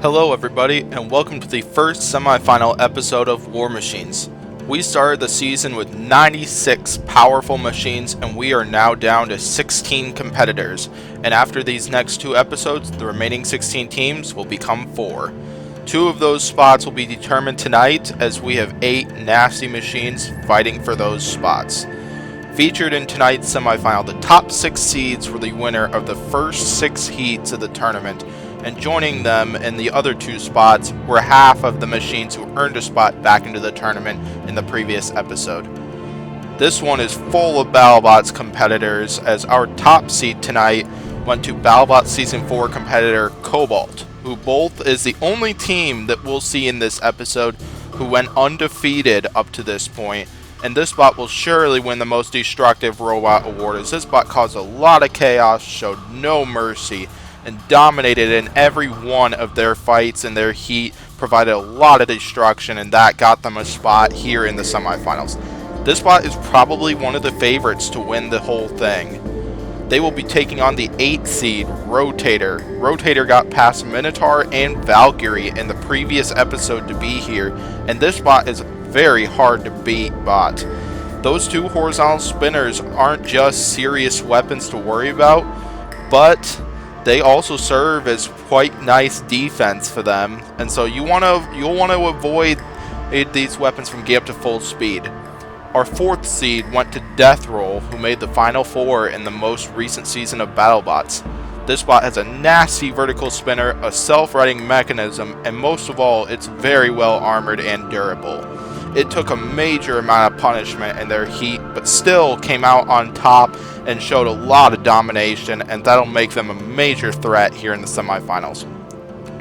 Hello everybody, and welcome to the first semi-final episode of War Machines. We started the season with 96 powerful machines, and we are now down to 16 competitors. And after these next two episodes, the remaining 16 teams will become 4. 2 of those spots will be determined tonight, as we have 8 nasty machines fighting for those spots. Featured in tonight's semi-final, the top 6 seeds were the winner of the first 6 heats of the tournament, and joining them in the other 2 spots were half of the machines who earned a spot back into the tournament in the previous episode. This one is full of BattleBots competitors, as our top seed tonight went to BattleBots Season 4 competitor Cobalt, who both is the only team that we'll see in this episode who went undefeated up to this point. And this bot will surely win the most destructive robot award, as this bot caused a lot of chaos, showed no mercy, and dominated in every one of their fights in their heat, provided a lot of destruction, and that got them a spot here in the semifinals. This bot is probably one of the favorites to win the whole thing. They will be taking on the 8th seed, Rotator. Rotator got past Minotaur and Valkyrie in the previous episode to be here, and this bot is very hard to beat bot. Those 2 horizontal spinners aren't just serious weapons to worry about, but they also serve as quite nice defense for them, and so you'll want to avoid these weapons from getting up to full speed. Our 4th seed went to Deathroll, who made the final 4 in the most recent season of BattleBots. This bot has a nasty vertical spinner, a self-righting mechanism, and most of all, it's very well armored and durable. It took a major amount of punishment in their heat, but still came out on top and showed a lot of domination, and that'll make them a major threat here in the semifinals.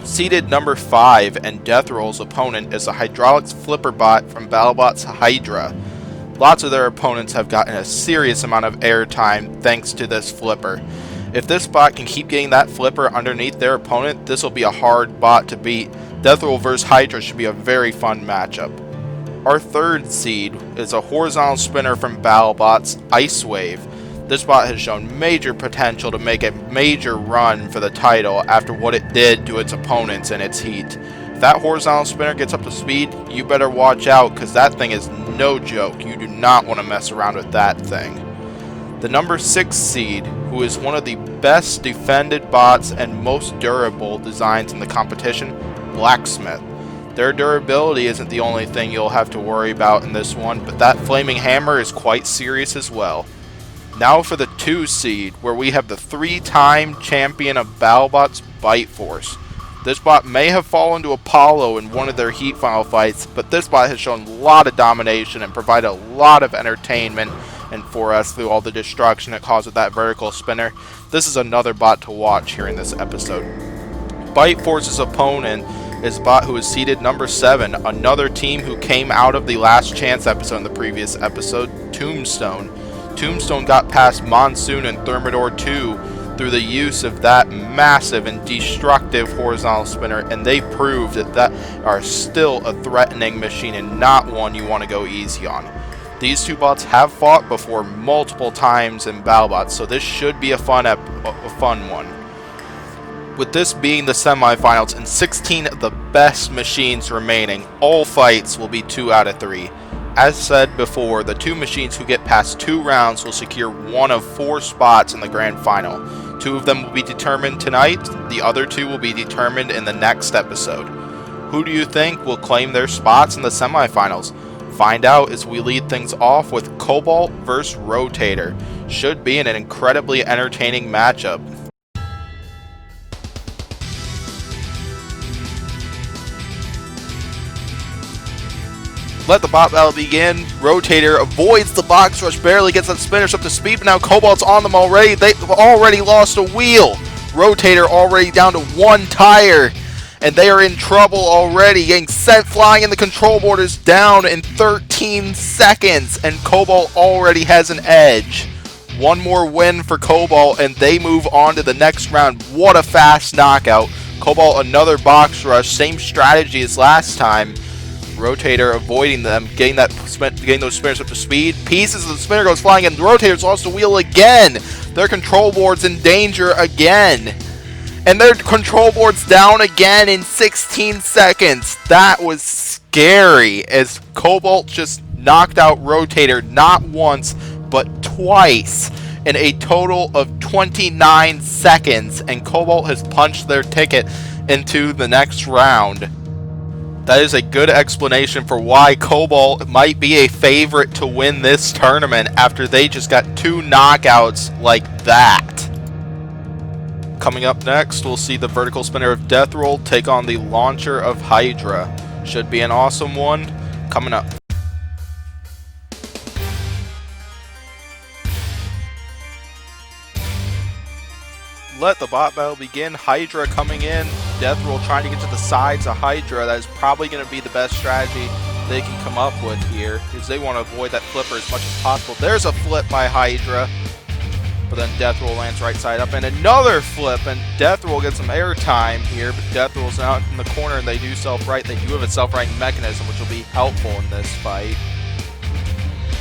Seeded number 5 and Deathroll's opponent is a Hydraulics Flipper bot from BattleBots Hydra. Lots of their opponents have gotten a serious amount of airtime thanks to this flipper. If this bot can keep getting that flipper underneath their opponent, this will be a hard bot to beat. Deathroll vs Hydra should be a very fun matchup. Our 3rd seed is a horizontal spinner from BattleBots, Ice Wave. This bot has shown major potential to make a major run for the title after what it did to its opponents in its heat. If that horizontal spinner gets up to speed, you better watch out, because that thing is no joke. You do not want to mess around with that thing. The number 6 seed, who is one of the best defended bots and most durable designs in the competition, Blacksmith. Their durability isn't the only thing you'll have to worry about in this one, but that flaming hammer is quite serious as well. Now for the 2 seed, where we have the 3-time champion of BattleBots, Bite Force. This bot may have fallen to Apollo in one of their heat final fights, but this bot has shown a lot of domination and provided a lot of entertainment and for us through all the destruction it caused with that vertical spinner. This is another bot to watch here in this episode. Bite Force's opponent is a bot who is seeded number 7, another team who came out of the Last Chance episode in the previous episode, Tombstone. Tombstone got past Monsoon and Thermidor 2 through the use of that massive and destructive horizontal spinner, and they proved that are still a threatening machine and not one you want to go easy on. These 2 bots have fought before multiple times in BattleBots, so this should be a fun one. With this being the semifinals and 16 of the best machines remaining, all fights will be 2 out of 3. As said before, the 2 machines who get past 2 rounds will secure one of 4 spots in the grand final. 2 of them will be determined tonight, the other 2 will be determined in the next episode. Who do you think will claim their spots in the semifinals? Find out as we lead things off with Cobalt vs Rotator. Should be an incredibly entertaining matchup. Let the bot battle begin. Rotator avoids the box rush, barely gets that spinners up to speed, but now Cobalt's on them already. They've already lost a wheel. Rotator already down to 1 tire, and they are in trouble already, getting sent flying, and the control board is down in 13 seconds, and Cobalt already has an edge. One more win for Cobalt, and they move on to the next round. What a fast knockout. Cobalt another box rush, same strategy as last time. Rotator avoiding them, getting those spinners up to speed. Pieces of the spinner goes flying, and Rotator's lost the wheel again. Their control board's in danger again. And their control board's down again in 16 seconds. That was scary as Cobalt just knocked out Rotator not once, but twice in a total of 29 seconds. And Cobalt has punched their ticket into the next round. That is a good explanation for why Cobalt might be a favorite to win this tournament after they just got 2 knockouts like that. Coming up next, we'll see the vertical spinner of Death Roll take on the launcher of Hydra. Should be an awesome one coming up. Let the bot battle begin. Hydra coming in. Death Roll trying to get to the sides of Hydra. That is probably going to be the best strategy they can come up with here, because they want to avoid that flipper as much as possible. There's a flip by Hydra, but then Death Roll lands right side up, and another flip, and Death Roll gets some air time here, but Death Roll's out in the corner, and they do self-right. They do have a self-righting mechanism, which will be helpful in this fight.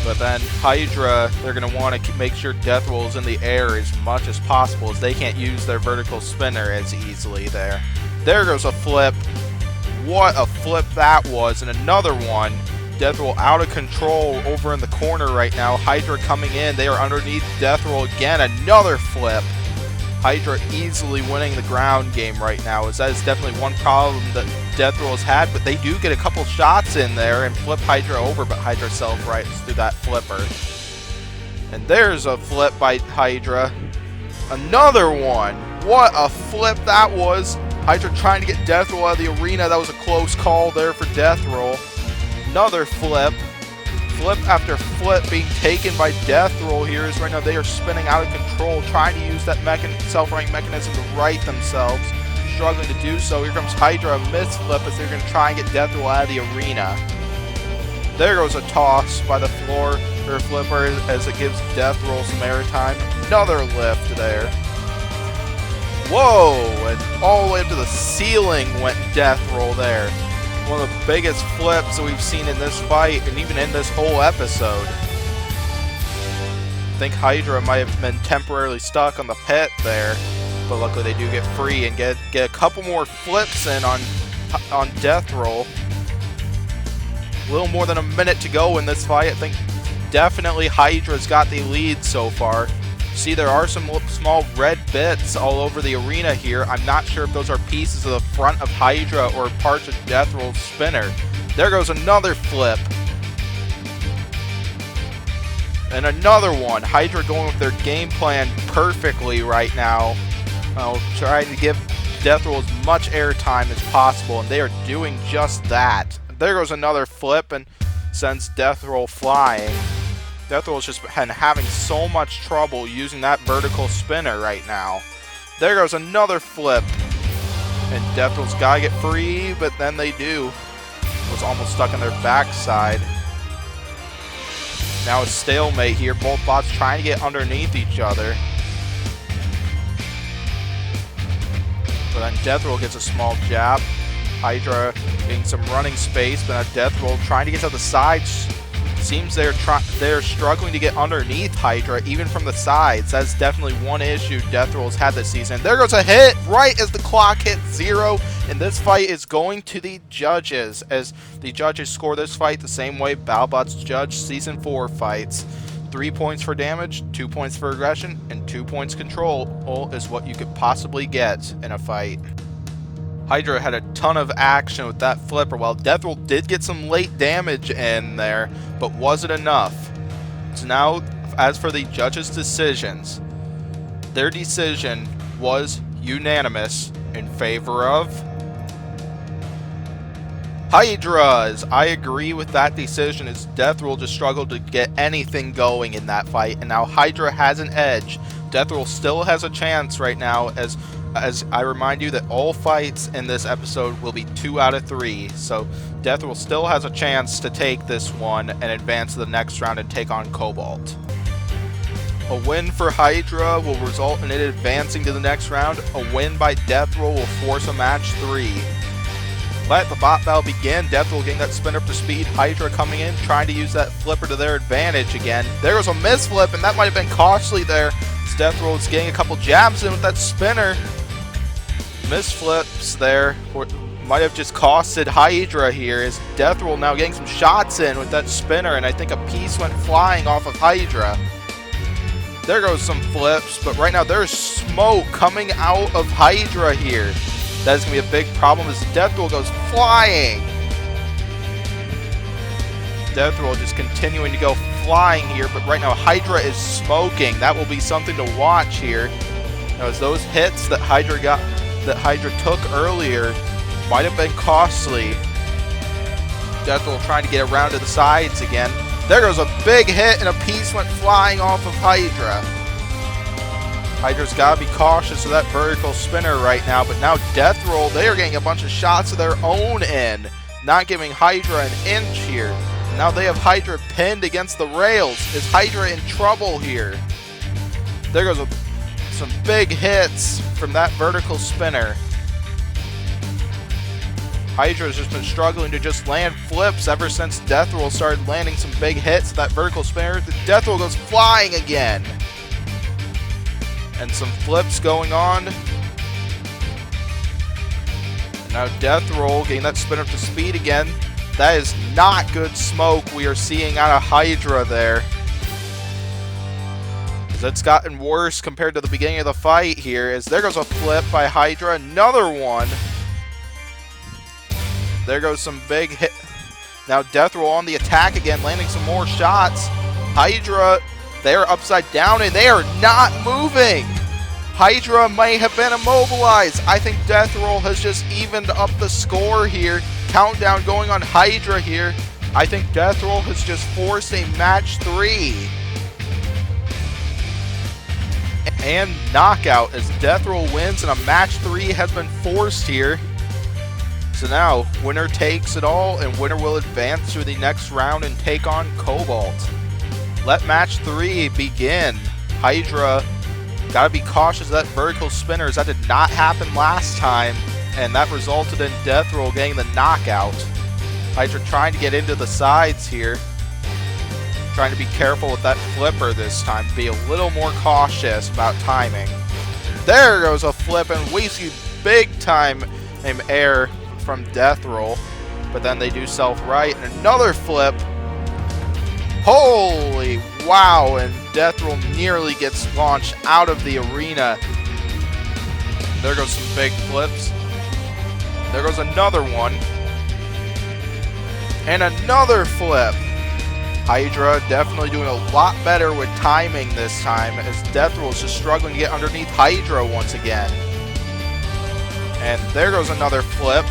But then Hydra, they're going to want to make sure Death Roll is in the air as much as possible, as they can't use their vertical spinner as easily there. There goes a flip. What a flip that was. And another one. Death Roll out of control over in the corner right now. Hydra coming in. They are underneath Death Roll again. Another flip. Hydra easily winning the ground game right now, as that is definitely one problem that Death Roll has had, but they do get a couple shots in there and flip Hydra over, but Hydra self-rights through that flipper. And there's a flip by Hydra. Another one. What a flip that was. Hydra trying to get Death Roll out of the arena. That was a close call there for Death Roll. Another flip. Flip after flip being taken by Death Roll here, as right now they are spinning out of control, trying to use that self-righting mechanism to right themselves, struggling to do so. Here comes Hydra, a misflip, as they're going to try and get Death Roll out of the arena. There goes a toss by the floor for a flipper, as it gives Death Roll some air time. Another lift there. Whoa! And all the way up to the ceiling went Death Roll there. One of the biggest flips that we've seen in this fight, and even in this whole episode. I think Hydra might have been temporarily stuck on the pit there, but luckily they do get free and get a couple more flips in on Death Roll. A little more than a minute to go in this fight. I think definitely Hydra's got the lead so far. See, there are some small red bits all over the arena here. I'm not sure if those are pieces of the front of Hydra or parts of Death Roll's spinner. There goes another flip. And another one. Hydra going with their game plan perfectly right now. Trying to give Death Roll as much airtime as possible, and they are doing just that. There goes another flip and sends Death Roll flying. Death Roll's just been having so much trouble using that vertical spinner right now. There goes another flip. And Death Roll's got to get free, but then they do. Was almost stuck on their backside. Now a stalemate here. Both bots trying to get underneath each other. But then Death Roll gets a small jab. Hydra getting some running space, but now Death Roll trying to get to the sides. Seems they're struggling to get underneath Hydra, even from the sides. That's definitely one issue Death Roll's had this season. There goes a hit right as the clock hits 0, and this fight is going to the judges, as the judges score this fight the same way BattleBots judge Season 4 fights. 3 points for damage, 2 points for aggression, and 2 points control is what you could possibly get in a fight. Hydra had a ton of action with that flipper, while Death Roll did get some late damage in there, but wasn't enough. So now, as for the judges' decisions, their decision was unanimous in favor of Hydra's. I agree with that decision, as Death Roll just struggled to get anything going in that fight, and now Hydra has an edge. Death Roll still has a chance right now, as I remind you that all fights in this episode will be 2 out of 3, so Death Roll still has a chance to take this one and advance to the next round and take on Cobalt. A win for Hydra will result in it advancing to the next round. A win by Death Roll will force a match 3. Let the bot battle begin. Death Roll getting that spin up to speed. Hydra coming in, trying to use that flipper to their advantage again. There goes a misflip, and that might have been costly there. Death Roll is getting a couple jabs in with that spinner. missed flips there might have just costed Hydra here, as Deathroll now getting some shots in with that spinner, and I think a piece went flying off of Hydra. There goes some flips, but right now there's smoke coming out of Hydra here. That is going to be a big problem as Deathroll goes flying. Deathroll just continuing to go flying here, but right now Hydra is smoking. That will be something to watch here. Now, as those hits that Hydra took earlier might have been costly. Deathroll trying to get around to the sides again. There goes a big hit, and a piece went flying off of Hydra. Hydra's got to be cautious of that vertical spinner right now, but now Deathroll, they are getting a bunch of shots of their own in, not giving Hydra an inch here. Now they have Hydra pinned against the rails. Is Hydra in trouble here? There goes some big hits from that vertical spinner. Hydra's just been struggling to just land flips ever since Deathroll started landing some big hits. That vertical spinner, the Deathroll goes flying again. And some flips going on. And now Deathroll getting that spin up to speed again. That is not good smoke we are seeing out of Hydra there. It's gotten worse compared to the beginning of the fight here, as there goes a flip by Hydra, another one. There goes some big hit. Now Deathroll on the attack again, landing some more shots. Hydra, they are upside down and they are not moving. Hydra may have been immobilized. I think Deathroll has just evened up the score here. Countdown going on Hydra here. I think Deathroll has just forced a match 3. And knockout as Deathroll wins and a match 3 has been forced here. So now, winner takes it all, and winner will advance to the next round and take on Cobalt. Let match 3 begin. Hydra, gotta be cautious of that vertical spinner, as that did not happen last time, and that resulted in Deathroll getting the knockout. Hydra trying to get into the sides here. Trying to be careful with that flipper this time, be a little more cautious about timing. There goes a flip, and we see big time air from Deathroll, but then they do self-right, and another flip. Holy wow, and Deathroll nearly gets launched out of the arena. There goes some big flips. There goes another one. And another flip. Hydra definitely doing a lot better with timing this time, as Deathroll is just struggling to get underneath Hydra once again. And there goes another flip.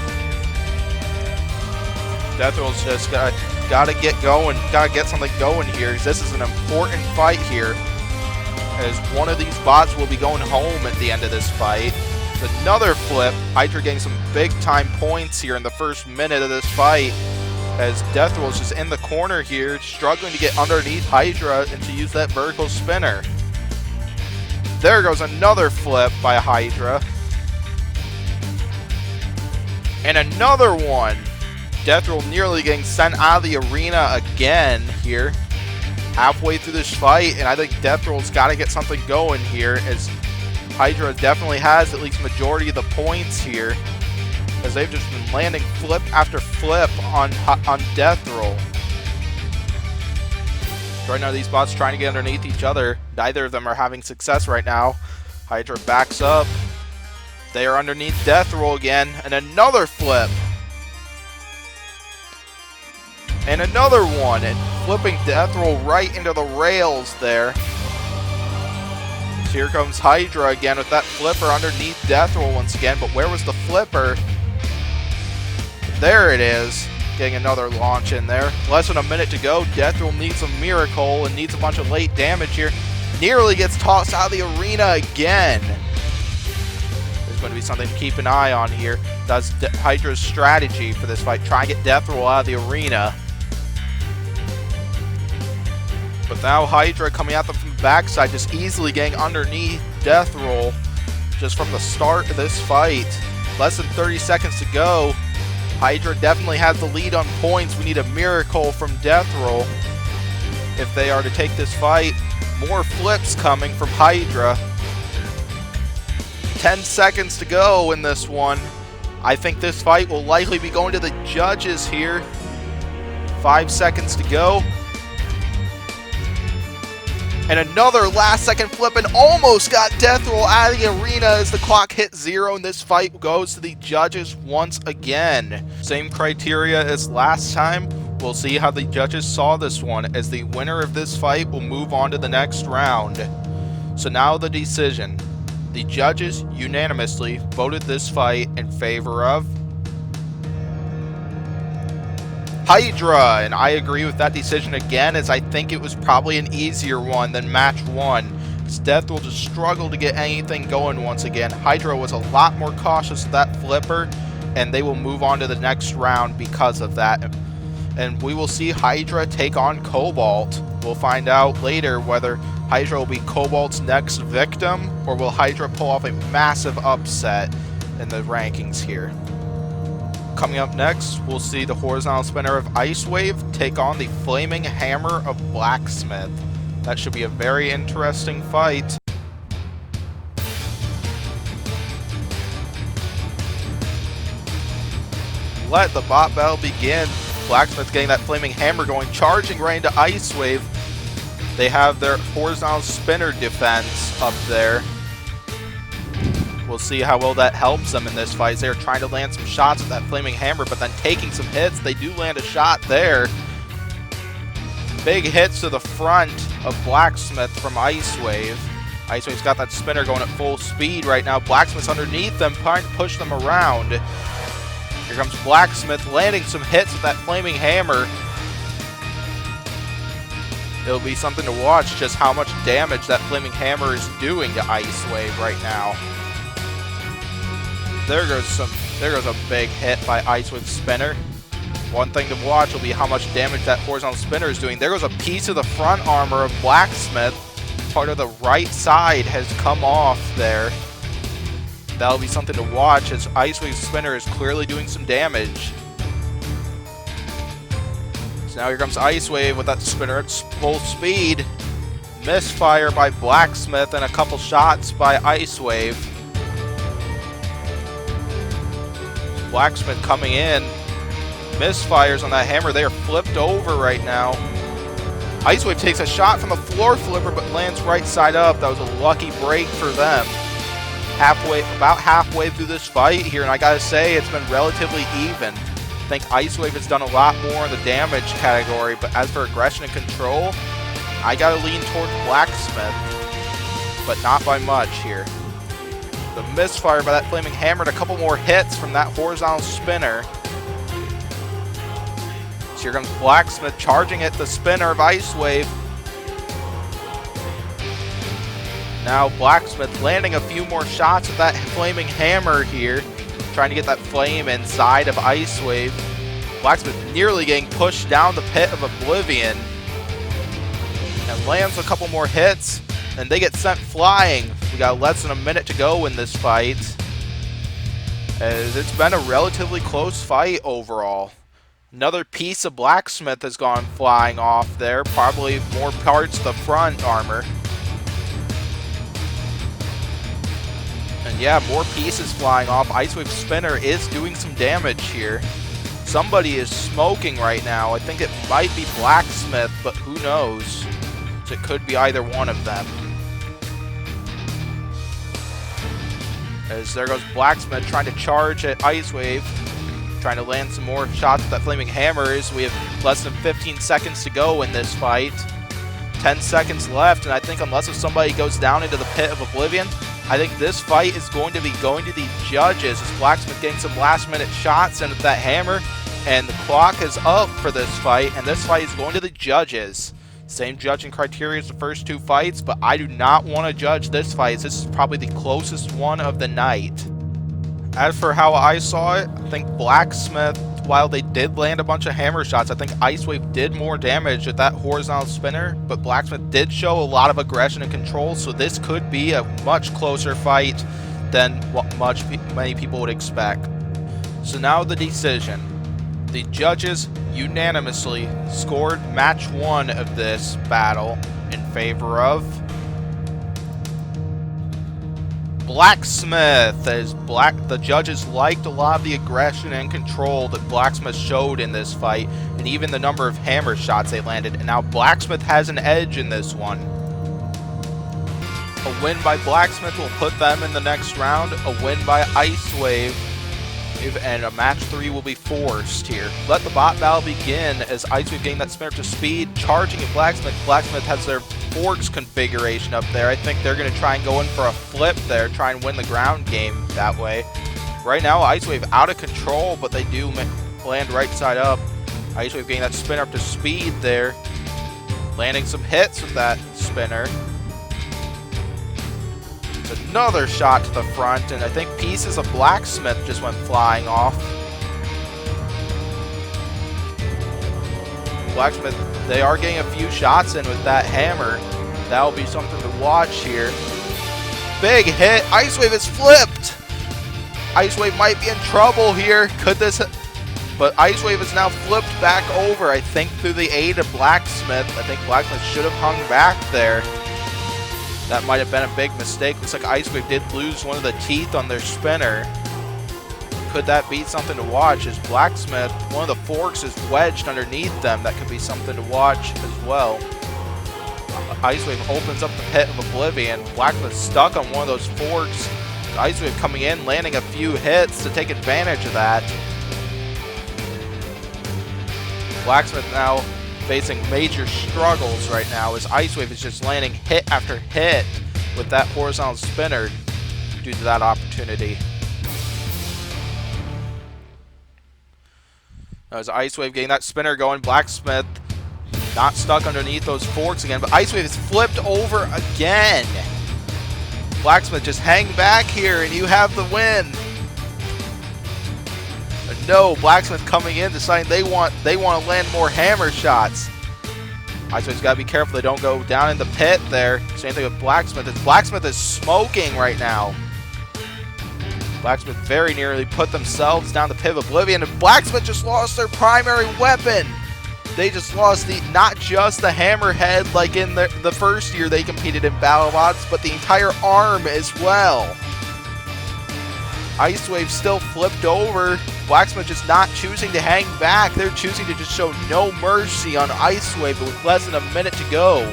Deathroll's just gotta get going, gotta get something going here, because this is an important fight here, as one of these bots will be going home at the end of this fight. Another flip. Hydra getting some big time points here in the first minute of this fight, as Deathroll is just in the corner here, struggling to get underneath Hydra and to use that vertical spinner. There goes another flip by Hydra. And another one. Deathroll nearly getting sent out of the arena again here. Halfway through this fight, and I think Deathroll's got to get something going here, as Hydra definitely has at least majority of the points here, as they've just been landing flip after flip on Deathroll. Right now these bots trying to get underneath each other. Neither of them are having success right now. Hydra backs up. They are underneath Deathroll again, and another flip. And another one, and flipping Deathroll right into the rails there. So here comes Hydra again with that flipper underneath Deathroll once again, but where was the flipper? There it is, getting another launch in there. Less than a minute to go. Deathroll needs a miracle and needs a bunch of late damage here. Nearly gets tossed out of the arena again. There's going to be something to keep an eye on here. That's Hydra's strategy for this fight. Try and get Deathroll out of the arena. But now Hydra coming at them from the backside, just easily getting underneath Deathroll just from the start of this fight. Less than 30 seconds to go. Hydra definitely has the lead on points. We need a miracle from Deathroll if they are to take this fight. More flips coming from Hydra. 10 seconds to go in this one. I think this fight will likely be going to the judges here. 5 seconds to go. And another last second flip and almost got death roll out of the arena as the clock hit 0, and this fight goes to the judges once again. Same criteria as last time. We'll see how the judges saw this one, as the winner of this fight will move on to the next round. So now the decision. The judges unanimously voted this fight in favor of Hydra, and I agree with that decision again, as I think it was probably an easier one than match 1. Death will just struggle to get anything going once again. Hydra was a lot more cautious with that flipper, and they will move on to the next round because of that. And we will see Hydra take on Cobalt. We'll find out later whether Hydra will be Cobalt's next victim, or will Hydra pull off a massive upset in the rankings here. Coming up next, we'll see the horizontal spinner of Ice Wave take on the flaming hammer of Blacksmith. That should be a very interesting fight. Let the bot battle begin. Blacksmith getting that flaming hammer going, charging right into Ice Wave. They have their horizontal spinner defense up there. We'll see how well that helps them in this fight. They're trying to land some shots with that flaming hammer, but then taking some hits. They do land a shot there. Big hits to the front of Blacksmith from Ice Wave. Ice Wave's got that spinner going at full speed right now. Blacksmith's underneath them, trying to push them around. Here comes Blacksmith landing some hits with that flaming hammer. It'll be something to watch just how much damage that flaming hammer is doing to Ice Wave right now. There goes a big hit by Ice Wave's spinner. One thing to watch will be how much damage that horizontal spinner is doing. There goes a piece of the front armor of Blacksmith. Part of the right side has come off there. That'll be something to watch, as Ice Wave's spinner is clearly doing some damage. So now here comes Ice Wave with that spinner at full speed. Misfire by Blacksmith and a couple shots by Ice Wave. Blacksmith coming in. Misfires on that hammer. They are flipped over right now. Ice Wave takes a shot from the floor flipper, but lands right side up. That was a lucky break for them. About halfway through this fight here, and I gotta say, it's been relatively even. I think Ice Wave has done a lot more in the damage category, but as for aggression and control, I gotta lean towards Blacksmith, but not by much here. The misfire by that flaming hammer and a couple more hits from that horizontal spinner. So here comes Blacksmith charging at the spinner of Ice Wave. Now Blacksmith landing a few more shots with that flaming hammer here, trying to get that flame inside of Ice Wave. Blacksmith nearly getting pushed down the pit of Oblivion, and lands a couple more hits, and they get sent flying. We got less than a minute to go in this fight, as it's been a relatively close fight overall. Another piece of Blacksmith has gone flying off there, probably more parts of the front armor. And yeah, more pieces flying off. Ice Wave spinner is doing some damage here. Somebody is smoking right now. I think it might be Blacksmith, but who knows? So it could be either one of them. As there goes Blacksmith trying to charge at Ice Wave, trying to land some more shots with that flaming hammers. We have less than 15 seconds to go in this fight. 10 seconds left, and I think unless if somebody goes down into the pit of Oblivion, I think this fight is going to be going to the judges, as Blacksmith getting some last minute shots in with that hammer, and the clock is up for this fight, and this fight is going to the judges. Same judging criteria as the first two fights, but I do not want to judge this fight, as this is probably the closest one of the night. As for how I saw it, I think Blacksmith, while they did land a bunch of hammer shots, I think Ice Wave did more damage with that horizontal spinner, but Blacksmith did show a lot of aggression and control, so this could be a much closer fight than what many people would expect. So now the decision. The judges unanimously scored match 1 of this battle in favor of Blacksmith, as the judges liked a lot of the aggression and control that Blacksmith showed in this fight, and even the number of hammer shots they landed, and now Blacksmith has an edge in this one. A win by Blacksmith will put them in the next round. A win by Ice Wave, and a match 3 will be forced here. Let the bot battle begin as Ice Wave getting that spin up to speed, charging at Blacksmith. Blacksmith has their forks configuration up there. I think they're going to try and go in for a flip there, try and win the ground game that way. Right now, Ice Wave out of control, but they do land right side up. Ice Wave getting that spinner up to speed there, landing some hits with that spinner. Another shot to the front, and I think pieces of Blacksmith just went flying off. Blacksmith, they are getting a few shots in with that hammer. That'll be something to watch here. Big hit. Ice Wave is flipped. Ice Wave might be in trouble here. Could this... But Ice Wave is now flipped back over, I think, through the aid of Blacksmith. I think Blacksmith should have hung back there. That might have been a big mistake. Looks like Ice Wave did lose one of the teeth on their spinner. Could that be something to watch? As Blacksmith, one of the forks is wedged underneath them. That could be something to watch as well. Ice Wave opens up the pit of Oblivion. Blacksmith stuck on one of those forks. Ice Wave coming in, landing a few hits to take advantage of that. Blacksmith now facing major struggles right now as Ice Wave is just landing hit after hit with that horizontal spinner due to that opportunity. As Ice Wave getting that spinner going, Blacksmith not stuck underneath those forks again, but Ice Wave is flipped over again. Blacksmith just hang back here and you have the win. No, Blacksmith coming in deciding they want to land more hammer shots. Ice Wave's got to be careful they don't go down in the pit there. Same thing with Blacksmith. Blacksmith is smoking right now. Blacksmith very nearly put themselves down the pit of Oblivion, and Blacksmith just lost their primary weapon. They just lost not just the hammerhead like in the first year they competed in BattleBots, but the entire arm as well. Ice Wave still flipped over. Blacksmith just not choosing to hang back. They're choosing to just show no mercy on Ice Wave, but with less than a minute to go.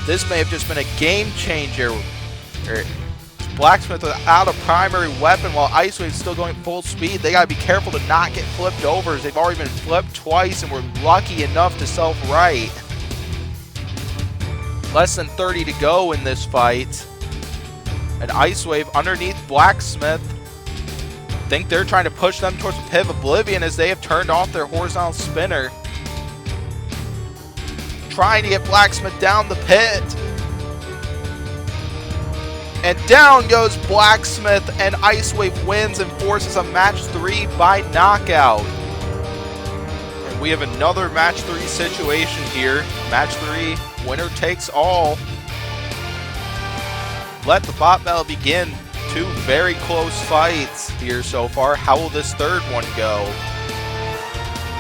This may have just been a game changer. Blacksmith without a primary weapon while Ice Wave's still going full speed. They got to be careful to not get flipped over as they've already been flipped twice and were lucky enough to self-right. Less than 30 to go in this fight. And Ice Wave underneath Blacksmith. I think they're trying to push them towards the pit of Oblivion as they have turned off their horizontal spinner. Trying to get Blacksmith down the pit. And down goes Blacksmith, and Ice Wave wins and forces a match 3 by knockout. And we have another match 3 situation here. Match 3, winner takes all. Let the bot battle begin. 2 very close fights here so far. How will this third one go?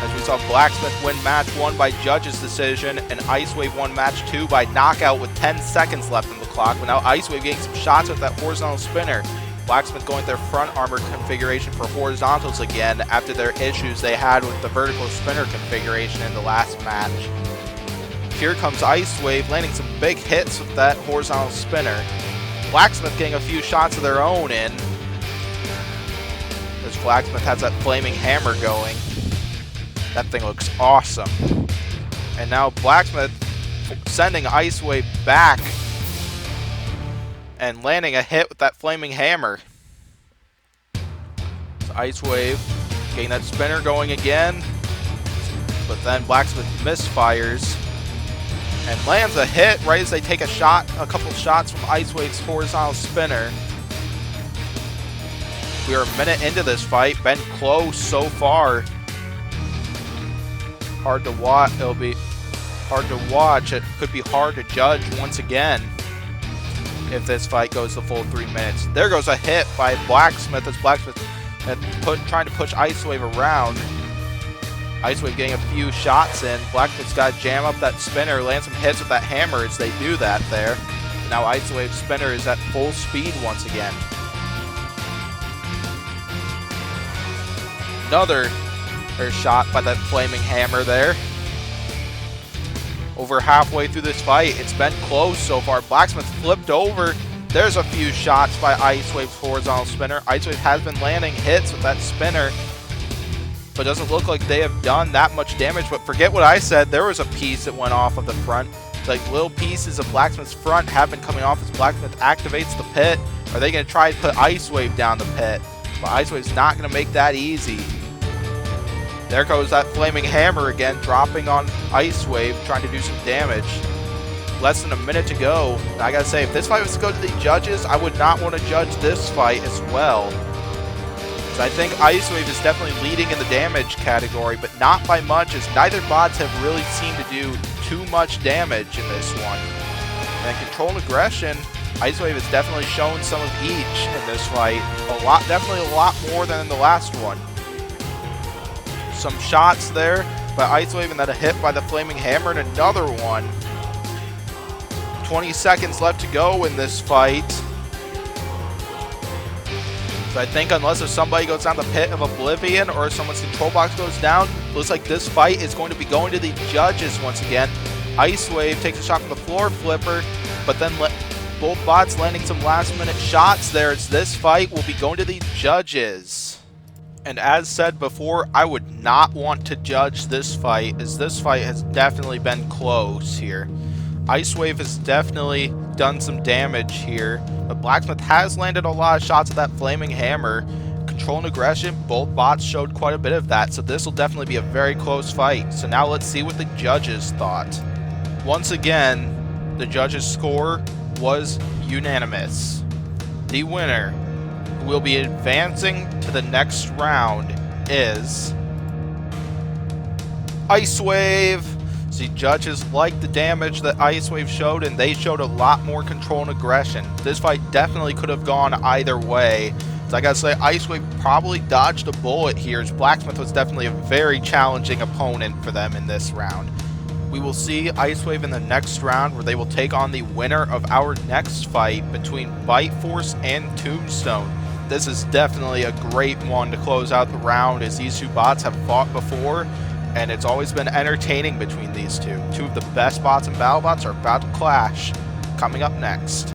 As we saw Blacksmith win match 1 by judge's decision, and Ice Wave won match 2 by knockout with 10 seconds left on the clock. But now Ice Wave getting some shots with that horizontal spinner. Blacksmith going with their front armor configuration for horizontals again after their issues they had with the vertical spinner configuration in the last match. Here comes Ice Wave landing some big hits with that horizontal spinner. Blacksmith getting a few shots of their own in. As Blacksmith has that flaming hammer going. That thing looks awesome. And now Blacksmith sending Ice Wave back and landing a hit with that flaming hammer. So Ice Wave getting that spinner going again. But then Blacksmith misfires and lands a hit right as they take a couple shots from Ice Wave's horizontal spinner. We are a minute into this fight, been close so far. Hard to watch. It'll be hard to watch. It could be hard to judge once again if this fight goes the full 3 minutes. There goes a hit by Blacksmith as Blacksmith trying to push Ice Wave around. Ice Wave getting a few shots in. Blacksmith's got to jam up that spinner, land some hits with that hammer as they do that there. Now Ice Wave Spinner is at full speed once again. Another shot by that flaming hammer there. Over halfway through this fight, it's been close so far. Blacksmith flipped over. There's a few shots by Ice Wave's horizontal spinner. Ice Wave has been landing hits with that spinner, but doesn't look like they have done that much damage. But forget what I said, there was a piece that went off of the front. Like little pieces of Blacksmith's front have been coming off as Blacksmith activates the pit. Are they going to try to put Ice Wave down the pit? But Ice Wave's not going to make that easy. There goes that flaming hammer again, dropping on Ice Wave, trying to do some damage. Less than a minute to go. And I gotta say, if this fight was to go to the judges, I would not want to judge this fight as well. So I think Ice Wave is definitely leading in the damage category, but not by much, as neither bots have really seemed to do too much damage in this one. And control and aggression, Ice Wave has definitely shown some of each in this fight. Definitely a lot more than in the last one. Some shots there by Ice Wave, and then a hit by the flaming hammer, and another one. 20 seconds left to go in this fight. So I think unless if somebody goes down the pit of oblivion or someone's control box goes down, looks like this fight is going to be going to the judges once again. Ice Wave takes a shot from the floor flipper, but then both bots landing some last minute shots there. As this fight will be going to the judges. And as said before, I would not want to judge this fight, as this fight has definitely been close here. Ice Wave has definitely done some damage here, but Blacksmith has landed a lot of shots of that flaming hammer. Control and aggression, both bots showed quite a bit of that, so this will definitely be a very close fight. So now let's see what the judges thought. Once again, the judges' score was unanimous. The winner, who will be advancing to the next round, is Ice Wave. See, judges liked the damage that Ice Wave showed, and they showed a lot more control and aggression. This fight definitely could have gone either way. So I gotta say, Ice Wave probably dodged a bullet here, as Blacksmith was definitely a very challenging opponent for them in this round. We will see Ice Wave in the next round, where they will take on the winner of our next fight between Bite Force and Tombstone. This is definitely a great one to close out the round, as these two bots have fought before, and it's always been entertaining between these two. Two of the best bots and battle bots are about to clash. Coming up next.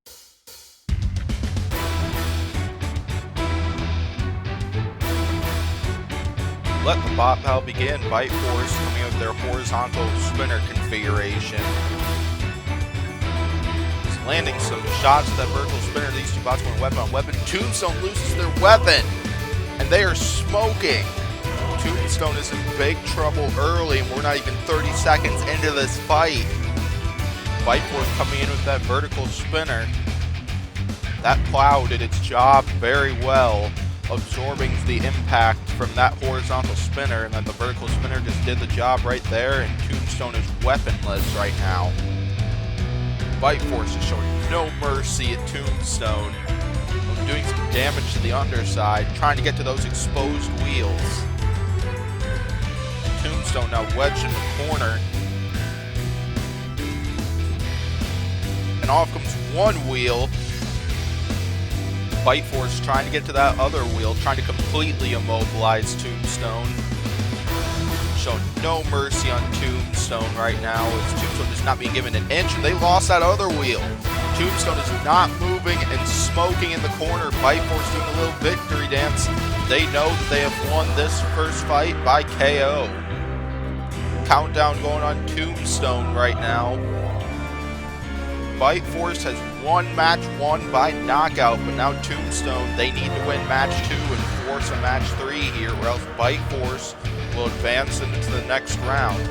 Let the bot battle begin. Bite Force coming out with their horizontal spinner configuration. Landing some shots with that vertical spinner. These two bots going weapon on weapon. Tombstone loses their weapon, and they are smoking. Tombstone is in big trouble early, and we're not even 30 seconds into this fight. Bite Force coming in with that vertical spinner. That plow did its job very well, absorbing the impact from that horizontal spinner, and then the vertical spinner just did the job right there, and Tombstone is weaponless right now. Bite Force is showing no mercy at Tombstone, doing some damage to the underside, trying to get to those exposed wheels. Tombstone now wedged in the corner, and off comes one wheel. Bite Force trying to get to that other wheel, trying to completely immobilize Tombstone. Showing no mercy on Tombstone right now, as Tombstone is not being given an inch, and they lost that other wheel. Tombstone is not moving and smoking in the corner. Bite Force doing a little victory dance. They know that they have won this first fight by KO. Countdown going on Tombstone right now. Bite Force has won match 1 by knockout, but now Tombstone, they need to win match 2 and force a match 3 here, or else Bite Force will advance into the next round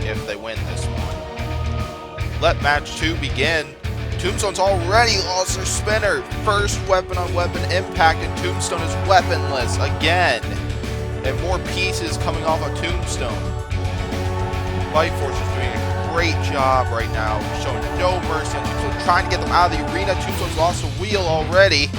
if they win this one. Let match 2 begin. Tombstone's already lost their spinner. First weapon on weapon impact, and Tombstone is weaponless again. And more pieces coming off of Tombstone. Bite Force is doing a great job right now, showing no mercy on Tombstone, trying to get them out of the arena. Tombstone's lost a wheel already.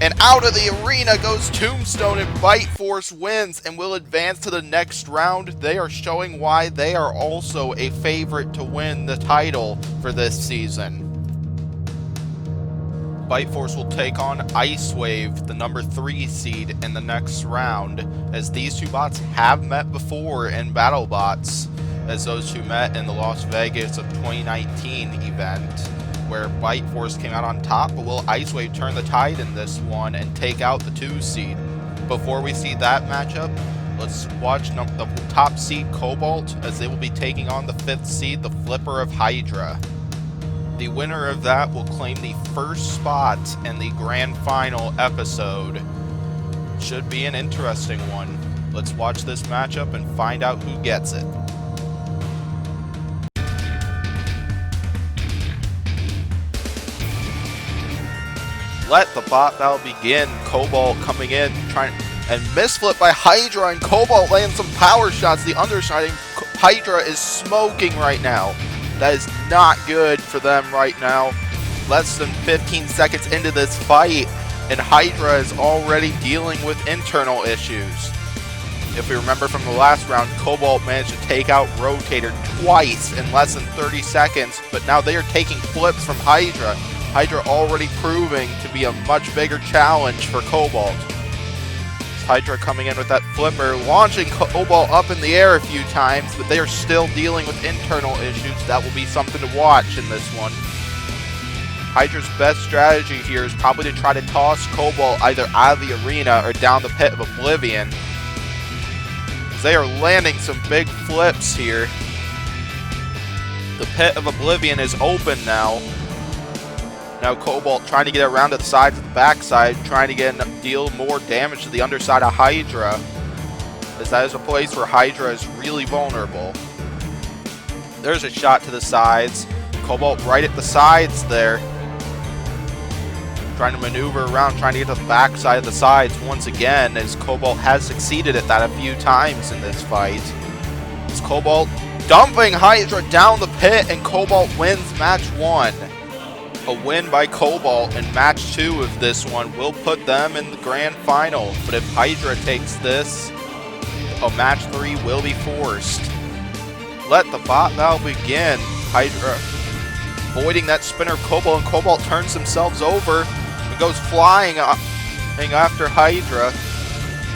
And out of the arena goes Tombstone, and Bite Force wins and will advance to the next round. They are showing why they are also a favorite to win the title for this season. Bite Force will take on Ice Wave, the number 3 seed, in the next round, as these two bots have met before in Battle Bots, as those two met in the Las Vegas of 2019 event, where Bite Force came out on top, but will Ice Wave turn the tide in this one and take out the 2 seed? Before we see that matchup, let's watch the top seed Cobalt, as they will be taking on the 5th seed, the Flipper of Hydra. The winner of that will claim the first spot in the grand final episode. Should be an interesting one. Let's watch this matchup and find out who gets it. Let the bot battle begin. Cobalt coming in, trying and misflip by Hydra, and Cobalt lands some power shots. The underside, Hydra is smoking right now. That is not good for them right now. Less than 15 seconds into this fight, and Hydra is already dealing with internal issues. If we remember from the last round, Cobalt managed to take out Rotator twice in less than 30 seconds, but now they are taking flips from Hydra. Hydra already proving to be a much bigger challenge for Cobalt. Hydra coming in with that flipper, launching Cobalt up in the air a few times, but they are still dealing with internal issues. That will be something to watch in this one. Hydra's best strategy here is probably to try to toss Cobalt either out of the arena or down the Pit of Oblivion. They are landing some big flips here. The Pit of Oblivion is open now. Now Cobalt trying to get around to the sides of the backside, trying to deal more damage to the underside of Hydra, as that is a place where Hydra is really vulnerable. There's a shot to the sides. Cobalt right at the sides there, trying to maneuver around, trying to get to the backside of the sides once again, as Cobalt has succeeded at that a few times in this fight. As Cobalt dumping Hydra down the pit, and Cobalt wins match 1. A win by Cobalt in match 2 of this one will put them in the grand final. But if Hydra takes this, a match 3 will be forced. Let the bot battle begin. Hydra avoiding that spinner of Cobalt, and Cobalt turns themselves over and goes flying after Hydra.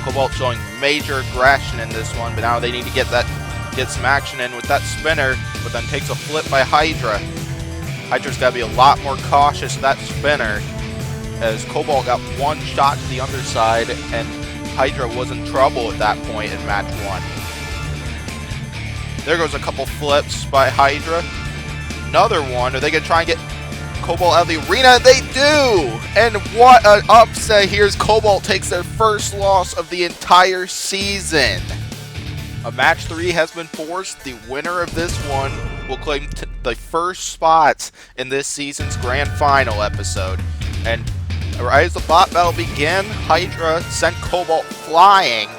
Cobalt showing major aggression in this one, but now they need to get some action in with that spinner, but then takes a flip by Hydra. Hydra's got to be a lot more cautious of that spinner, as Cobalt got one shot to the underside, and Hydra was in trouble at that point in match 1. There goes a couple flips by Hydra. Another one. Are they going to try and get Cobalt out of the arena? They do! And what an upset here as Cobalt takes their first loss of the entire season. A match 3 has been forced. The winner of this one will claim the first spots in this season's grand final episode. And right as the bot battle began, Hydra sent Cobalt flying.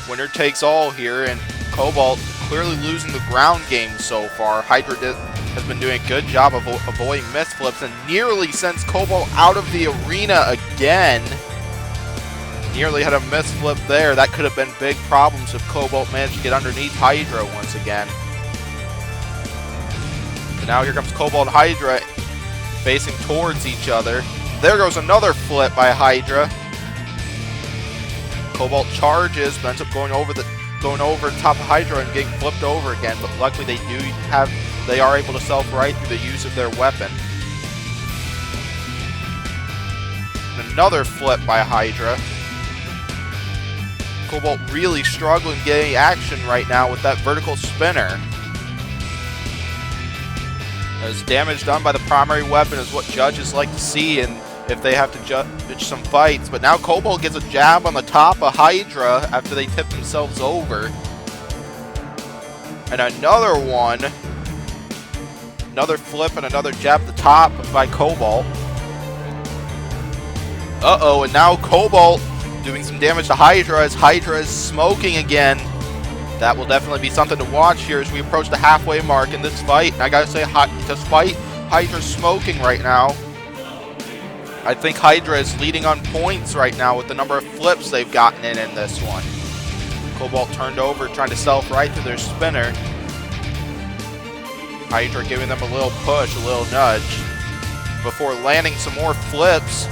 Winner takes all here, and Cobalt clearly losing the ground game so far. Hydra has been doing a good job of avoiding misflips and nearly sends Cobalt out of the arena again. Nearly had a misflip there. That could have been big problems if Cobalt managed to get underneath Hydra once again. But now here comes Cobalt and Hydra facing towards each other. There goes another flip by Hydra. Cobalt charges, but ends up going over the top of Hydra and getting flipped over again. But luckily they are able to self-right through the use of their weapon. And another flip by Hydra. Cobalt really struggling getting action right now with that vertical spinner. As damage done by the primary weapon is what judges like to see, and if they have to judge some fights. But now Cobalt gets a jab on the top of Hydra after they tip themselves over. And another one. Another flip and another jab at the top by Cobalt. Uh-oh, and now Cobalt doing some damage to Hydra as Hydra is smoking again. That will definitely be something to watch here as we approach the halfway mark in this fight. And I gotta say, despite Hydra's smoking right now, I think Hydra is leading on points right now with the number of flips they've gotten in this one. Cobalt turned over, trying to self-right through their spinner. Hydra giving them a little push, a little nudge. before landing some more flips.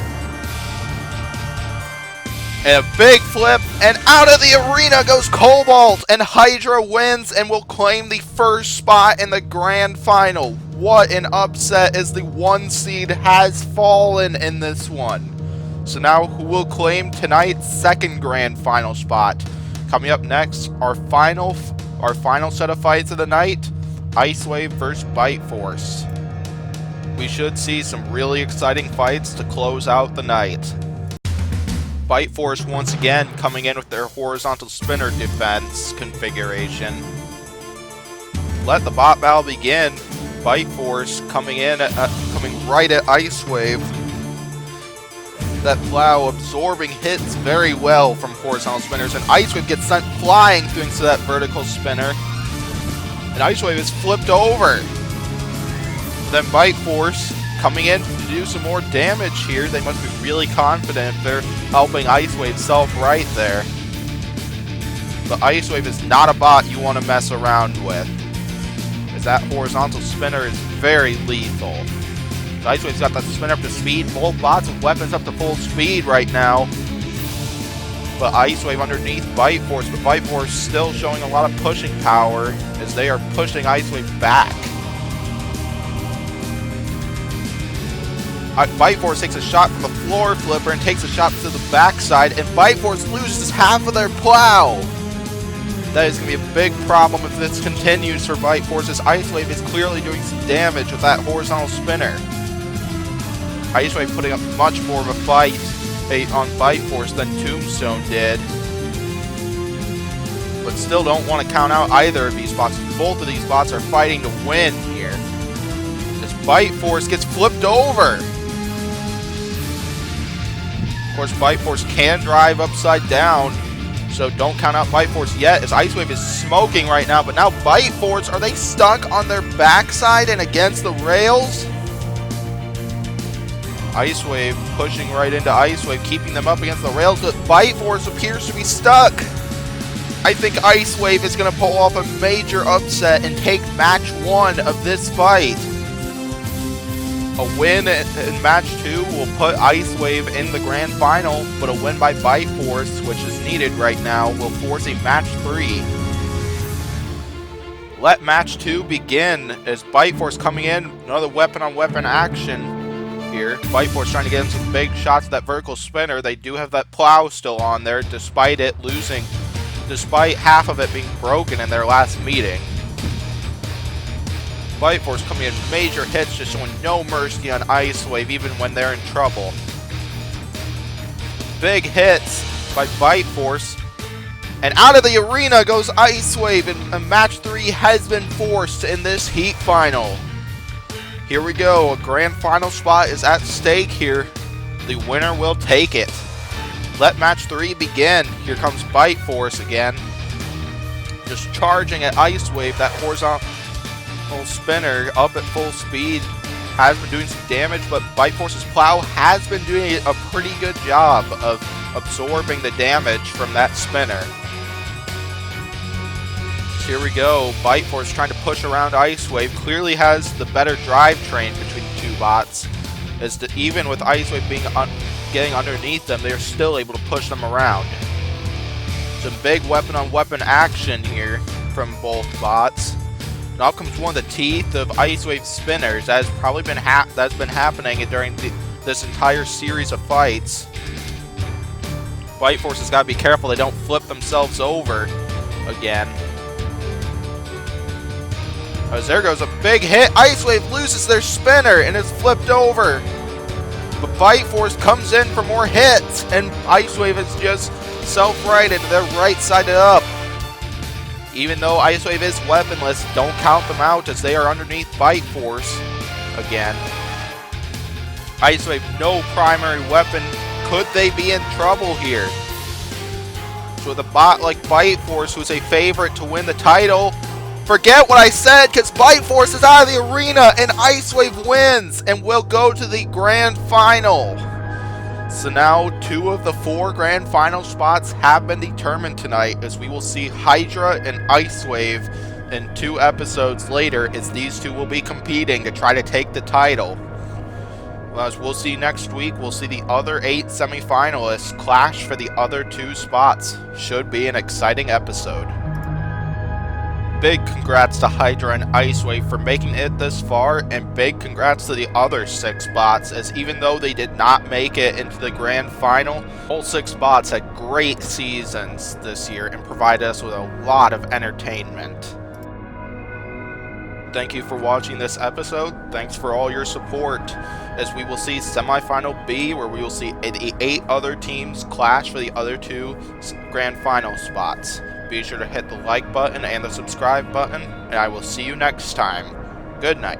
And a big flip, and out of the arena goes Cobalt, and Hydra wins and will claim the first spot in the grand final. What an upset, as the 1 seed has fallen in this one. So now who will claim tonight's second grand final spot? Coming up next, our final set of fights of the night, Ice Wave versus Bite Force. We should see some really exciting fights to close out the night. Bite Force once again coming in with their horizontal spinner defense configuration. Let the bot battle begin. Bite Force coming right at Ice Wave. That plow absorbing hits very well from horizontal spinners, and Ice Wave gets sent flying thanks to that vertical spinner. And Ice Wave is flipped over. Then Bite Force coming in to do some more damage here. They must be really confident they're helping Ice Wave self-right there. But Ice Wave is not a bot you want to mess around with, as that horizontal spinner is very lethal. So Ice Wave's got that spinner up to speed. Both bots with weapons up to full speed right now. But Ice Wave underneath Bite Force, but Bite Force still showing a lot of pushing power as they are pushing Ice Wave back. Bite Force takes a shot from the floor flipper and takes a shot to the backside, and Bite Force loses half of their plow. That is going to be a big problem if this continues for Bite Force, as Ice Wave is clearly doing some damage with that horizontal spinner. Ice Wave putting up much more of a fight on Bite Force than Tombstone did. But still don't want to count out either of these bots. Both of these bots are fighting to win here. This Bite Force gets flipped over. Of course, Bite Force can drive upside down, so don't count out Bite Force yet, as Ice Wave is smoking right now. But now Bite Force, are they stuck on their backside and against the rails? Ice Wave pushing right into Ice Wave, keeping them up against the rails, but Bite Force appears to be stuck. I think Ice Wave is going to pull off a major upset and take match 1 of this fight. A win in match 2 will put Ice Wave in the grand final, but a win by Bite Force, which is needed right now, will force a match 3. Let match 2 begin, as Bite Force coming in, another weapon-on-weapon action here. Bite Force trying to get in some big shots with that vertical spinner. They do have that plow still on there, despite half of it being broken in their last meeting. Bite Force coming in major hits, just showing no mercy on Ice Wave even when they're in trouble. Big hits by Bite Force. And out of the arena goes Ice Wave, and match 3 has been forced in this heat final. Here we go, a grand final spot is at stake here. The winner will take it. Let match 3 begin. Here comes Bite Force again. Just charging at Ice Wave, that horizontal spinner up at full speed. Has been doing some damage, but Bite Force's plow has been doing a pretty good job of absorbing the damage from that spinner. Here we go, Bite Force trying to push around Ice Wave. Clearly has the better drivetrain between the two bots, as even with Ice Wave getting underneath them, they're still able to push them around. Some big weapon-on-weapon action here from both bots. Now comes one of the teeth of Ice Wave spinners. That's probably been happening during this entire series of fights. Bite Force has got to be careful they don't flip themselves over again. As there goes a big hit. Ice Wave loses their spinner and is flipped over. But Bite Force comes in for more hits, and Ice Wave is just self-righted. They're right-sided up. Even though Ice Wave is weaponless, don't count them out as they are underneath Bite Force again. Ice Wave, no primary weapon. Could they be in trouble here? So with a bot like Bite Force, who's a favorite to win the title, forget what I said, because Bite Force is out of the arena and Ice Wave wins and will go to the grand final. So now 2 of the 4 grand final spots have been determined tonight, as we will see Hydra and Ice Wave in 2 episodes later, as these 2 will be competing to try to take the title. Well, as we'll see next week, we'll see the other 8 semifinalists clash for the other 2 spots. Should be an exciting episode. Big congrats to Hydra and Icewave for making it this far, and big congrats to the other 6 bots, as even though they did not make it into the grand final, all 6 bots had great seasons this year and provided us with a lot of entertainment. Thank you for watching this episode. Thanks for all your support, as we will see semifinal B, where we will see the 8 other teams clash for the other 2 grand final spots. Be sure to hit the like button and the subscribe button, and I will see you next time. Good night.